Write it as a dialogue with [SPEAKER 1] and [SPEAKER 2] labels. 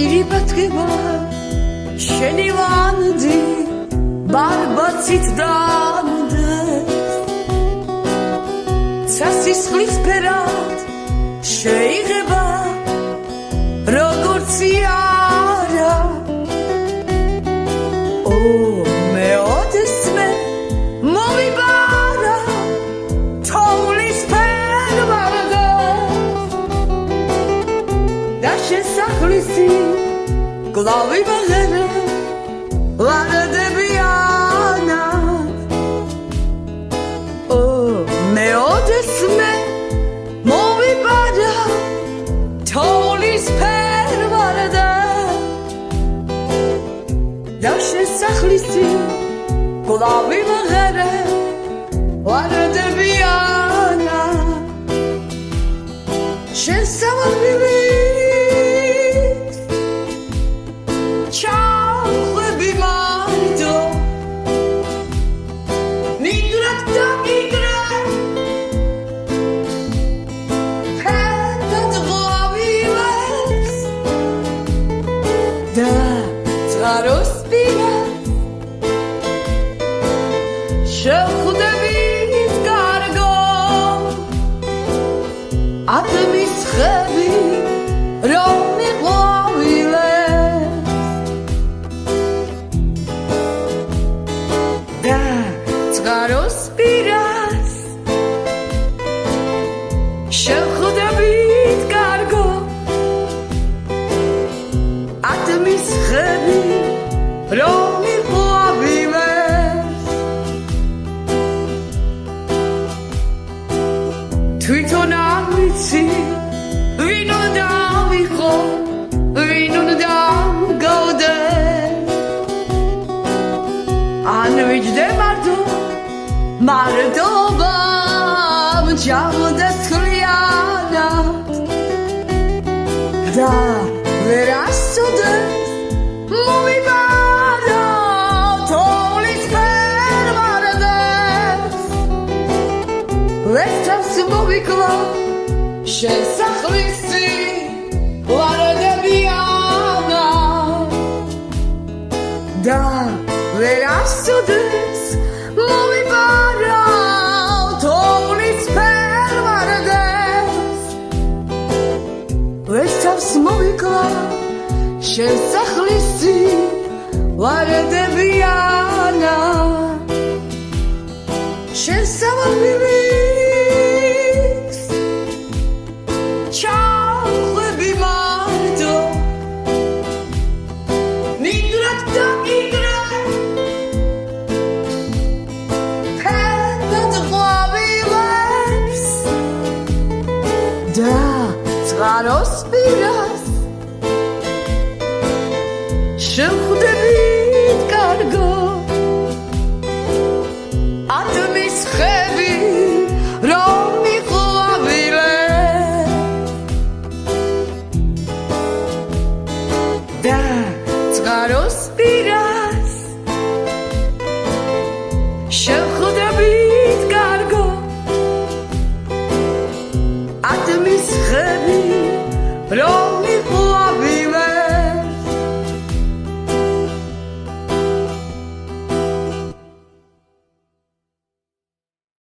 [SPEAKER 1] ირიბათგება შენი ვანდი ბარბაცით დამდეს სასისხლის ფერად შეიღება როგორც იარა მეოდესმე მოვიბარა თოვლის ფერვარდა და შესახლისი გლავი მაღერა ვარდებიანა მეოდესმე მოვიბარა თოვლის ფერვარდა და შესახლისი გლავი მაღერა ვარდებიანა შესავალბილის ჩავხვები მარტო მიგრად და მიგრად ფერად ღვავილებს და წყაროს პირად შევხვდებით კარგო ატმის ხები რომ მიყვავილებს და წყაროს პირას შევხვდებით კარგო ატმის ხები რომ მიყვავილებს თვითონ არ ვიცი ვინ უნდა ვიყო ვინ უნდა გავდე ან ვიჯდემართო მარტობა მჯავდა თლიანად და ვერასოდეს მოვიბარა თოვლის ფერვარდას ვერცავს მოვიკლა შესახლისი ვარდებიანა და ვერასოდეს მოვიბარა თოვლის ფერვარდას ვერცავს მოვიკლა შესახლისი ვარდებიანა შესავალბილის ჩავხვები მარტო მიგრად და მიგრად ფერად ღვავილებს და წყაროს პირად